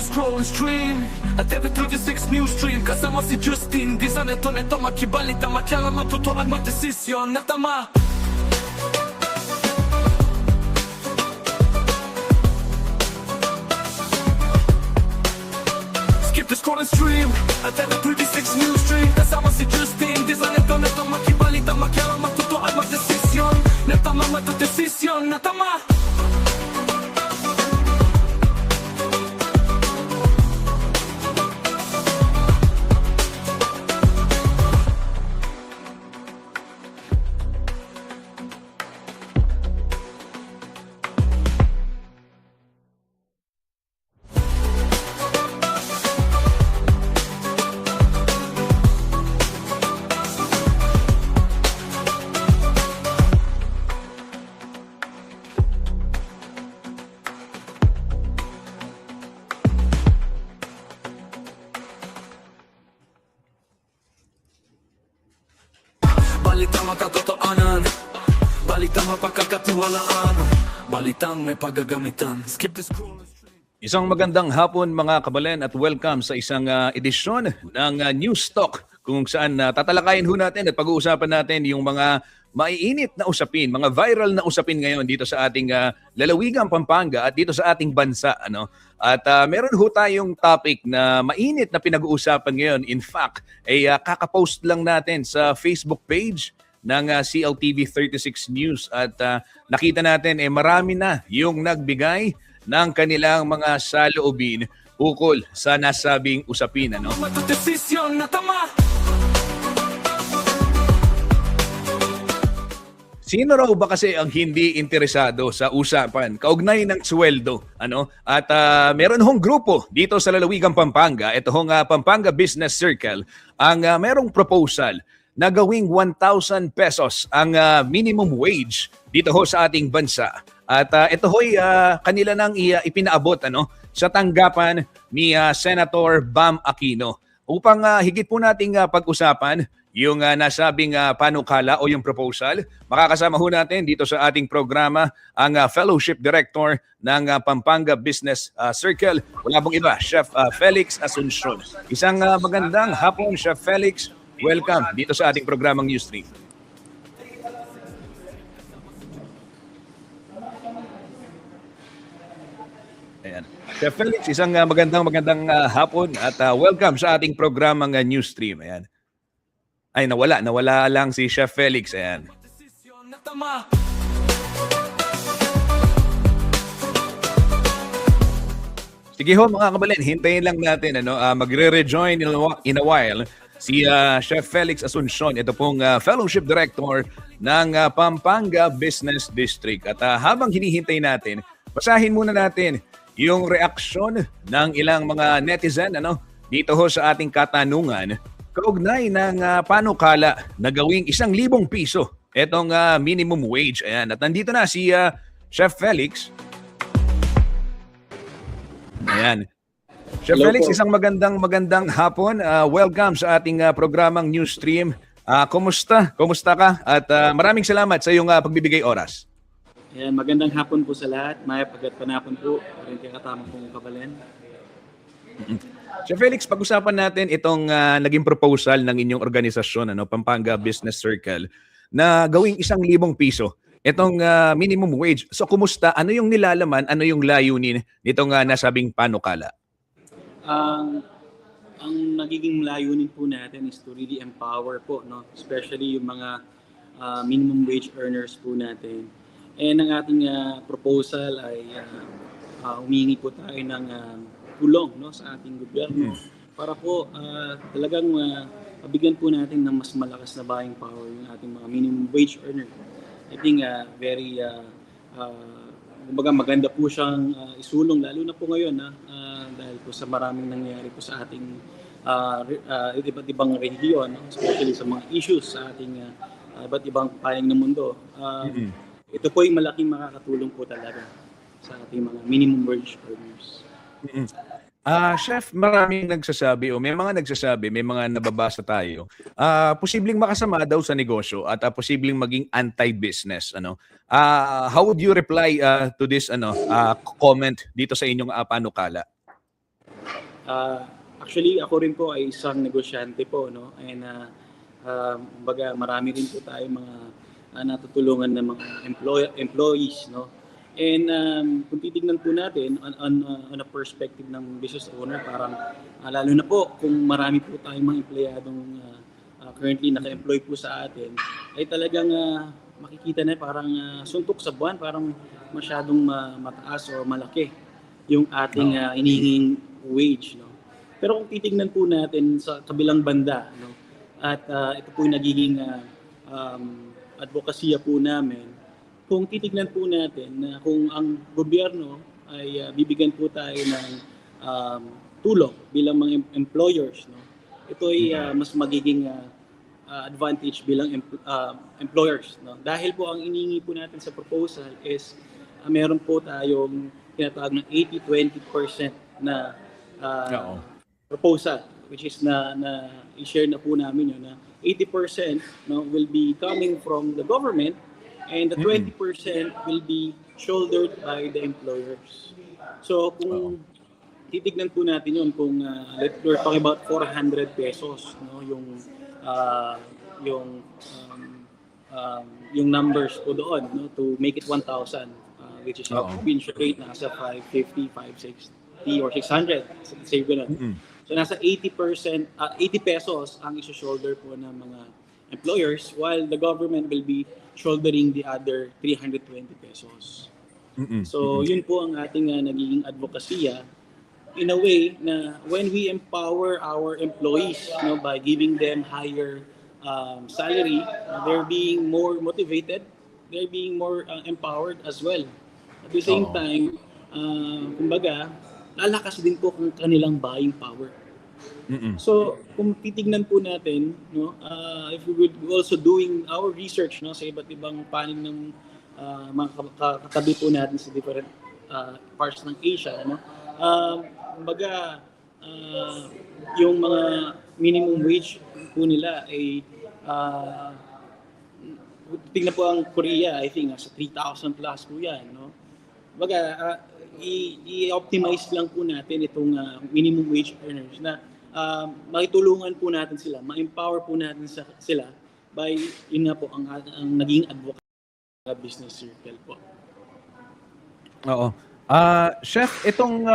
scroll and stream at every 36 news stream kasama si Justin. Di sa neto makibalita makyala matutunan magdesisyon na tama. Skip the scroll and stream at every 36 news stream kasama si Justin. Di sa neto makibalita makyala matutunan magdesisyon na tama. Magdesisyon na tama. Balitang makatotoanan, balitang mapagkakatiwalaan, balitang may paggagamitan. Skip the scroll. Isang magandang hapon mga kabalen at welcome sa isang edisyon ng News Talk kung saan tatalakayin ho natin at pag-uusapan natin yung mga maiinit na usapin, mga viral na usapin ngayon dito sa ating lalawigang Pampanga at dito sa ating bansa. At meron ho tayong topic na mainit na pinag-uusapan ngayon. In fact, ay kakapost lang natin sa Facebook page ng CLTV 36 News at nakita natin marami na yung nagbigay ng kanilang mga saloobin ukol sa nasabing usapin. Magdesisyon na tama. Sino raw ba kasi ang hindi interesado sa usapan kaugnay ng sweldo? At meron hong grupo dito sa lalawigang Pampanga, ito hong Pampanga Business Circle, ang merong proposal na gawing 1,000 pesos ang minimum wage dito ho sa ating bansa. At ito ho'y kanila nang ipinaabot sa tanggapan ni Senator Bam Aquino. Upang higit po nating pag-usapan yung nasabing panukala o yung proposal, makakasama ho natin dito sa ating programa ang Fellowship Director ng Pampanga Business Circle. Wala pong iba, Chef Felix Asuncion. Isang magandang hapon, Chef Felix. Welcome dito sa ating programang Newsstream. Ayan. Chef Felix, isang magandang hapon at welcome sa ating programang Newsstream. Ayan. Ay, nawala lang si Chef Felix. Ayan. Magdesisyon na tama. Sige ho mga kabalen, hintayin lang natin. Magre-rejoin in a while si Chef Felix Asuncion. Ito pong Fellowship Director ng Pampanga Business District. At habang hinihintay natin, basahin muna natin yung reaksyon ng ilang mga netizen dito ho sa ating katanungan kaugnay ng panukala na gawing 1,000 piso itong minimum wage. Ayan. At nandito na si Chef Felix. Ayan. Chef Hello Felix, po. isang magandang hapon. Welcome sa ating programang Newsstream. Kumusta? Kumusta ka? At maraming salamat sa iyong pagbibigay oras. Ayan, magandang hapon po sa lahat. Maya panahapon po. Rin katama pong kabalen. Chef Felix, pag-usapan natin itong naging proposal ng inyong organisasyon, Pampanga Business Circle, na gawing 1,000 piso. Itong minimum wage. So kumusta? Ano yung nilalaman? Ano yung layunin nitong nasabing panukala? Ang nagiging layunin po natin is to really empower po, especially yung mga minimum wage earners po natin. And ang ating proposal ay humingi po tayo ng tulong sa ating gobyerno para po talagang mabigyan po natin ng mas malakas na buying power yung ating mga minimum wage earner. I think very kumbaga maganda po siyang isulong lalo na po ngayon dahil po sa maraming nangyayari po sa ating iba't ibang rehiyon, especially sa mga issues sa ating iba't ibang panig ng mundo. Ito po yung malaking makakatulong po talaga sa ating mga minimum wage earners. Chef, maraming nagsasabi o may mga nagsasabi, may mga nababasa tayo. Posibleng makasama daw sa negosyo at posibleng maging anti-business. How would you reply to this comment dito sa inyong panukala? Actually, ako rin po ay isang negosyante po, no? And kumbaga, marami rin po tayo mga natutulungan ng mga employees, no? And kung titignan po natin on a perspective ng business owner, parang lalo na po kung marami po tayong mga empleyadong currently naka-employ po sa atin, ay talagang makikita na parang suntok sa buwan, parang masyadong mataas o malaki yung ating hinihinging wage, no? Pero kung titignan po natin sa kabilang banda, no, at ito po yung nagiging advokasya po namin, kung titignan po natin na kung ang gobyerno ay bibigyan po tayo ng tulong bilang mga employers, no, ito ay mas magiging advantage bilang employers, no? Dahil po ang inihingi po natin sa proposal is meron po tayong tinatawag ng 80-20% na proposal, which is na i-share na po namin yun na 80% no, will be coming from the government and the 20% will be shouldered by the employers. So kung titignan po natin yun, kung we're talking about 400 pesos, no, yung numbers po doon, no, to make it 1,000, which is yung provincial rate nasa 550, 560 or 600, say gano'n. So nasa 80%, 80 pesos ang isi-shoulder po ng mga employers while the government will be shouldering the other 320 pesos. So yun po ang ating nagiging advokasya in a way na when we empower our employees, you know, by giving them higher salary, they're being more motivated, they're being more empowered as well. At the same time, kumbaga, lalakas din po ang kanilang buying power. So, kung titignan po natin, no, if we would also doing our research, no, sa iba't ibang panig ng mga katabi po natin sa different parts ng Asia, no, kumbaga, yung mga minimum wage po nila ay tingnan po ang Korea, I think sa 3,000 plus po yan, no. Kumbaga, i-optimize lang po natin itong minimum wage earners na makitulungan po natin sila, ma-empower po natin sila by, yun nga po, ang naging advocate business circle po. Oo. Chef, itong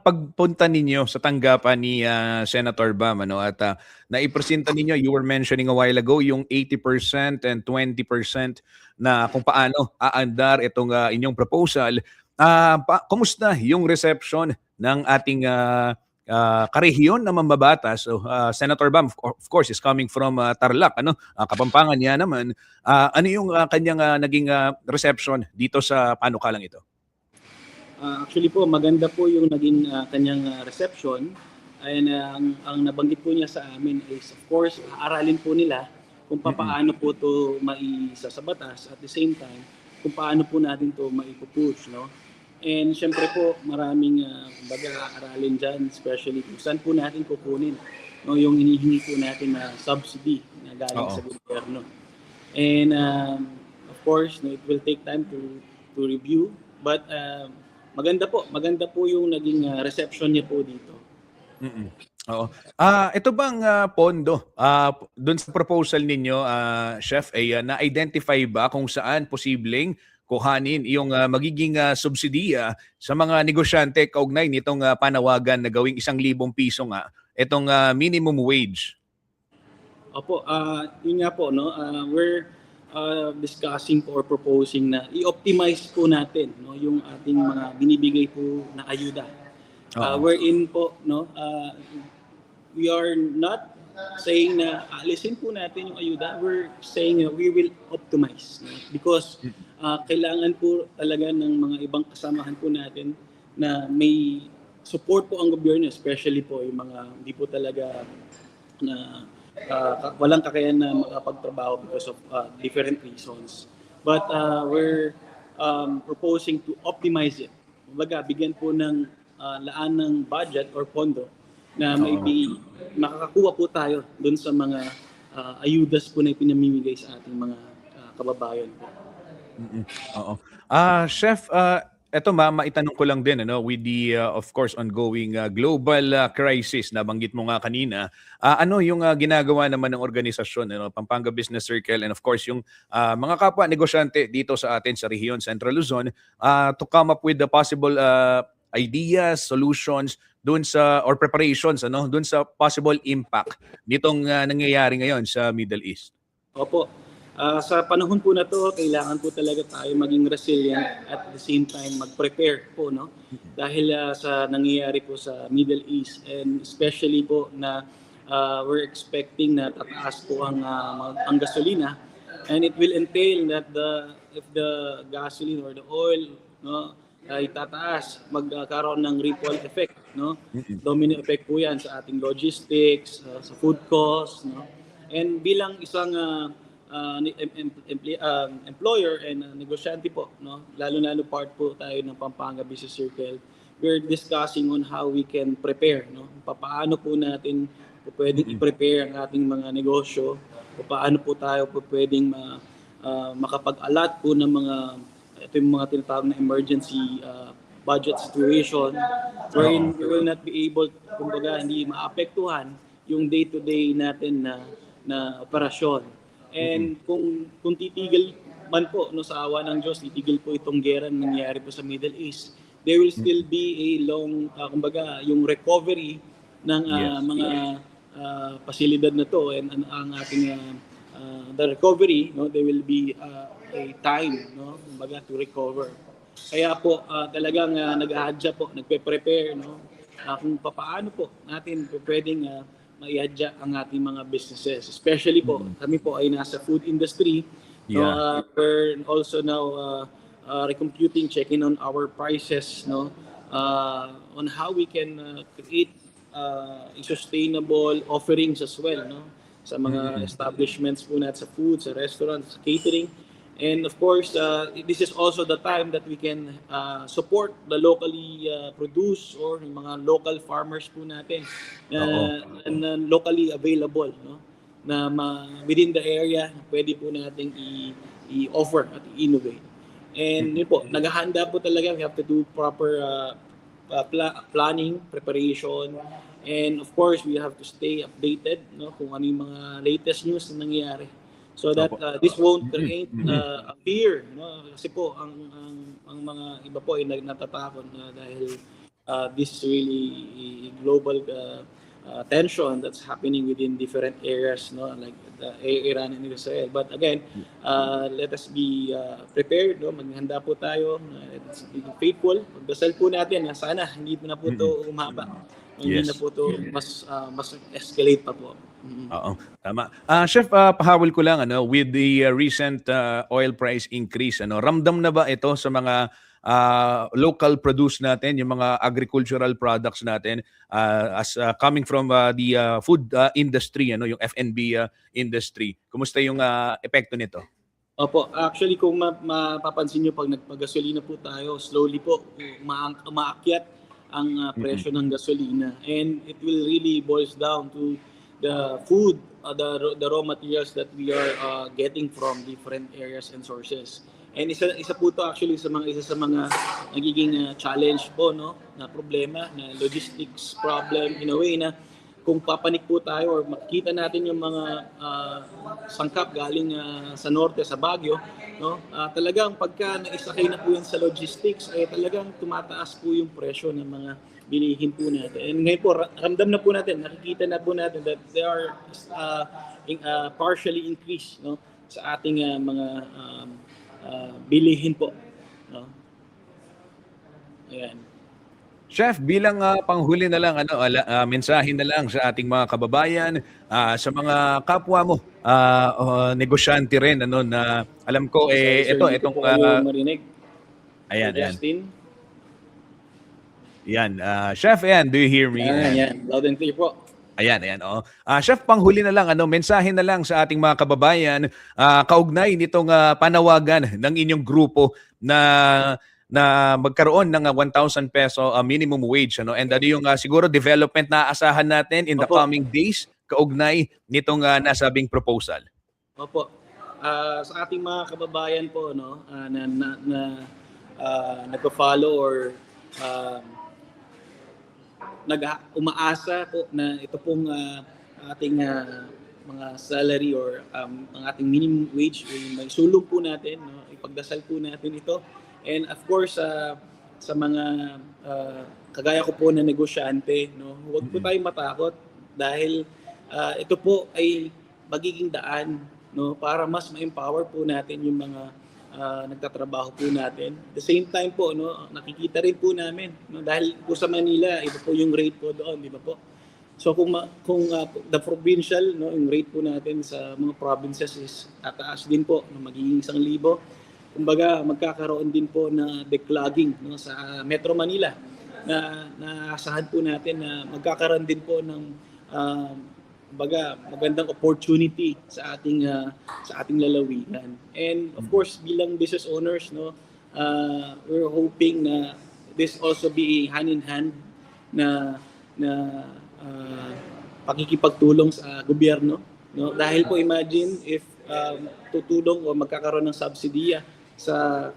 pagpunta ninyo sa tanggapan ni Senator Bam, ano, at naipresenta ninyo, you were mentioning a while ago, yung 80% and 20% na kung paano aandar itong inyong proposal. Kumusta yung reception ng ating karehiyon na mambabatas? So, Senator Bam, of course, is coming from Tarlac, ano? Kapampangan niya naman. Ano yung kanyang naging reception dito sa panukalang ito? Actually po, maganda po yung naging kanyang reception. And ang nabanggit po niya sa amin is, of course, aralin po nila kung paano po ito maisa sa batas. At the same time, kung paano po natin ito maipupush, no? And syempre po, maraming aralin dyan, especially kung saan po natin kukunin, no, yung hinihingi po natin na subsidy na galing sa gobyerno. And of course, no, it will take time to review, but maganda po yung naging reception niya po dito. Oo. Ito bang pondo doon sa proposal ninyo, Chef, ay na-identify ba kung saan posibleng kuhanin yung magiging subsidiya sa mga negosyante kaugnay nitong panawagan na gawing 1,000 piso nga itong minimum wage? Opo, yun nga po, no, we're discussing or proposing na i-optimize po natin, no, yung ating mga binibigay po na ayuda. Wherein po, no, we are not saying na alisin po natin yung ayuda. We're saying we will optimize, no, because kailangan po talaga ng mga ibang kasamahan po natin na may support po ang gobyerno, especially po yung mga hindi po talaga na walang kakayahan na makapagtrabaho because of different reasons. But we're proposing to optimize it. Kumbaga, bigyan po ng laan ng budget or pondo na maybe makakakuha po tayo dun sa mga ayudas po na ipinamimigay sa ating mga kababayan po. Oo. Chef, eto maitanong ko lang din ano with the of course ongoing global crisis na banggit mo nga kanina, ano yung ginagawa naman ng organisasyon ano Pampanga Business Circle and of course yung mga kapwa negosyante dito sa atin sa rehiyon Central Luzon to come up with the possible ideas, solutions doon sa or preparations ano doon sa possible impact nitong nangyayari ngayon sa Middle East. Opo. Sa panahon po na to, kailangan po talaga tayo maging resilient at the same time mag-prepare po, no? Dahil sa nangyayari po sa Middle East and especially po na we're expecting na tataas po ang gasolina and it will entail that if the gasoline or the oil, no, ay tataas, magkaroon ng ripple effect, no? Domino effect po 'yan sa ating logistics, sa food costs, no? And bilang isang employer and negosyante po, no? Lalo-lalo part po tayo ng Pampanga Business Circle. We're discussing on how we can prepare, no? Paano po natin pwedeng i-prepare ang ating mga negosyo, paano po tayo pwedeng makapag-alat po ng mga ito yung mga tinatawag na emergency budget situation wherein we will not be able, kumbaga, hindi maapektuhan yung day-to-day natin na operasyon. And kung titigil man po no sa awa ng Diyos, titigil po itong gera na nangyayari po sa Middle East, there will still be a long kumbaga yung recovery ng mga pasilidad na to and ang ating the recovery, no, there will be a time, no, kumbaga to recover. Kaya po talagang nag-ahadya po, nagpe-prepare, no, kung paano po natin pwedeng maiadya ang ating mga businesses. Especially po, kami po ay nasa food industry. Yeah. We're also now recomputing, checking on our prices, no, on how we can create sustainable offerings as well, no, sa mga establishments po natin, sa food, sa restaurants, sa catering. And of course, this is also the time that we can support the locally produced or yung mga local farmers po natin and locally available, no, na within the area pwede po nating i-offer at i-innovate. And yun po, naghahanda po talaga. We have to do proper planning, preparation, and of course, we have to stay updated, no, kung ano yung mga latest news na nangyayari. So that this won't create a fear, no? Kasi po ang mga iba po ay natatakot dahil this is really a global tension that's happening within different areas, no, like Iran and Israel. But again, let us be prepared, no, maghanda po tayo, let's be faithful, magdasal po natin na sana hindi na po ito umaba. Hindi na po ito mas escalate pa po. Oo, tama. Chef, pahawal ko lang ano with the recent oil price increase ano, ramdam na ba ito sa mga local produce natin, yung mga agricultural products natin as coming from the food industry ano, yung F&B industry. Kumusta yung epekto nito? Opo, actually kung mapapansin niyo pag nagpagasolina po tayo, slowly po umaakyat ang presyo ng gasolina, and it will really boils down to the food, the raw materials that we are getting from different areas and sources. And isa po to actually isa sa mga nagiging challenge po, no, na problema, na logistics problem in a way na kung papanik po tayo or makikita natin yung mga sangkap galing sa norte, sa Baguio, no, talagang pagka naisakay na po yan sa logistics, ay talagang tumataas po yung presyo ng mga bilihin po natin. And ngayon po, ramdam na po natin, nakikita na po natin that they are partially increased, no, sa ating mga bilihin po. No? Ayan. Chef, bilang panghuli na lang, mensahe na lang sa ating mga kababayan, sa mga kapwa mo, negosyante rin, ano, na alam ko, itong... marinig. Ayan, ayan. Justin. Yan. Chef, ayan, do you hear me? Ayan, loud and clear po. Ayan, ayan. Oh. Chef, panghuli na lang, mensahe na lang sa ating mga kababayan, kaugnay nitong panawagan ng inyong grupo na magkaroon ng 1,000 peso minimum wage, ano, and ano yung siguro development na aasahan natin in the coming days kaugnay nitong nasabing proposal. Opo. Sa ating mga kababayan po, no, na nagpa-follow or umaasa po na ito pong ating mga salary or ang ating minimum wage ay may sulong po natin, no? Ipagdasal po natin ito. And of course, sa mga kagaya ko po na negosyante, no? Huwag po tayong matakot dahil ito po ay magiging daan, no? Para mas ma-empower po natin yung mga nagtatrabaho po natin. At the same time po, no, nakikita rin po namin, no, dahil po sa Manila, iba po yung rate po doon, di ba po? So kung the provincial, no, yung rate po natin sa mga provinces is tataas din po, no, magiging 1,000. Kumbaga, magkakaroon din po na backlogging, no, sa Metro Manila na naasahan po natin na magkakaroon din po ng magandang opportunity sa ating lalawigan. And of course, bilang business owners, no, we're hoping na this also be hand in hand na pakikipagtulong sa gobyerno, no? Dahil po imagine if tutulong o magkakaroon ng subsidiya sa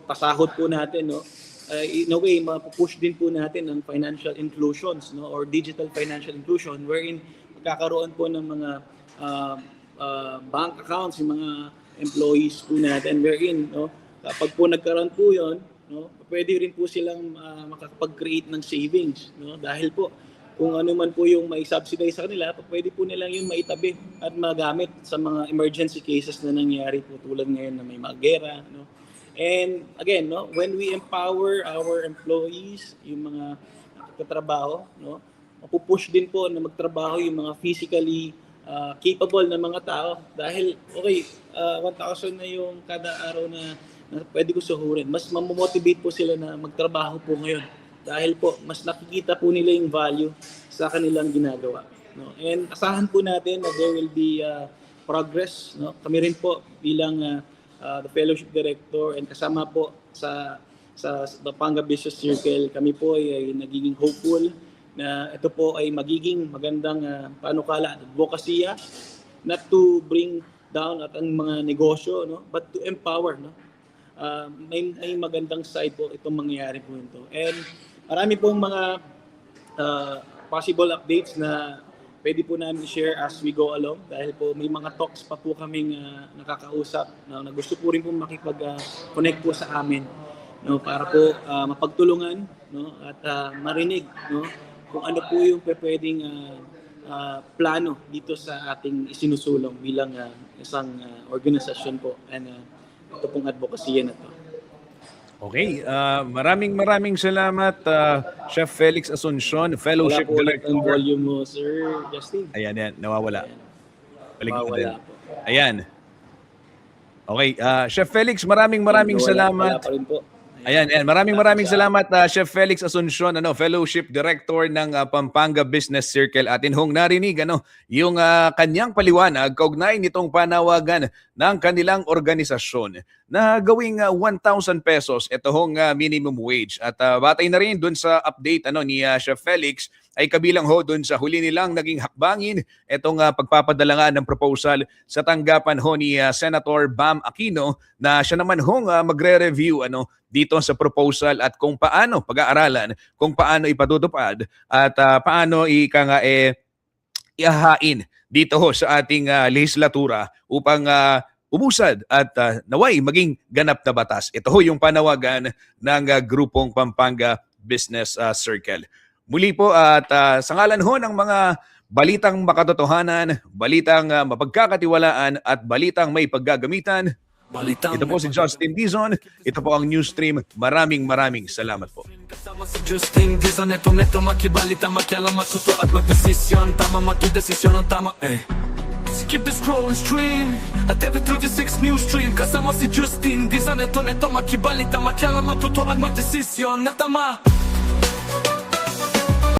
pasahod po natin, no? In a way, mapupush din po natin ang financial inclusions, no, or digital financial inclusion wherein magkakaroon po ng mga bank accounts yung mga employees po natin wherein, no, kapag po nagkaroon po yon, no, pwede rin po silang makapag-create ng savings, no, dahil po kung ano man po yung may subsidize sa kanila, pwede po nilang yung maitabi at magamit sa mga emergency cases na nangyari po tulad ngayon na may magera, no. And again, no, when we empower our employees, yung mga nagtatrabaho, no, mapupush din po na magtrabaho yung mga physically capable na mga tao dahil okay, 1,000 na yung kada araw na pwede ko suhurin. Mas mamomotivate po sila na magtrabaho po ngayon dahil po mas nakikita po nila yung value sa kanilang ginagawa, no. And asahan po natin na there will be progress, no. Kami rin po bilang the fellowship director and kasama po sa Pampanga Business Circle, kami po ay nagiging hopeful na ito po ay magiging magandang panukala at advokasya, not to bring down at ang mga negosyo, no, but to empower, no. May magandang side po itong mangyayari po ito. And marami pong mga possible updates na pwede po namin i-share as we go along dahil po may mga talks pa po kaming nakakausap na gusto po rin po makipag-connect po sa amin, no, para po mapagtulungan, no, at marinig, no, kung ano po yung pwedeng plano dito sa ating isinusulong bilang isang organisasyon po and ito pong advokasya na to. Okay, maraming salamat Chef Felix Asuncion, Fellowship Director. Director. Ang volume mo, Sir Justin. Ayan, nawawala. Balik mo din. Nawawala po. Ayan. Okay, Chef Felix, maraming salamat. Wala pa rin po. Ayan, maraming salamat Chef Felix Asuncion, Fellowship Director ng Pampanga Business Circle. Atin hong narinig yung kanyang paliwanag kaugnay nitong panawagan ng kanilang organisasyon na gawing 1,000 pesos ito hong minimum wage. At batay na rin dun sa update ni Chef Felix ay kabilang doon sa huli nilang naging hakbangin itong pagpapadala nga ng proposal sa tanggapan ni Senator Bam Aquino na siya naman magre-review dito sa proposal at kung paano pag-aaralan, kung paano ipatutupad at paano ihahain dito sa ating legislatura upang umusad at naway maging ganap na batas. Ito yung panawagan ng grupong Pampanga Business Circle. Muli po at sa ngalan ng mga balitang makatotohanan, balitang mapagkakatiwalaan at balitang may paggagamitan, ito po si Justin Dizon, ito po ang Newsstream. Maraming salamat po. Kasama si Justin Dizon, neto makibalita, makialam, matuto at magdesisyon. Tama magdesisyon ang tama, Skip the scroll and stream at every 36 news stream. Kasama si Justin Dizon, neto makibalita, makialam, matuto at magdesisyon na tama.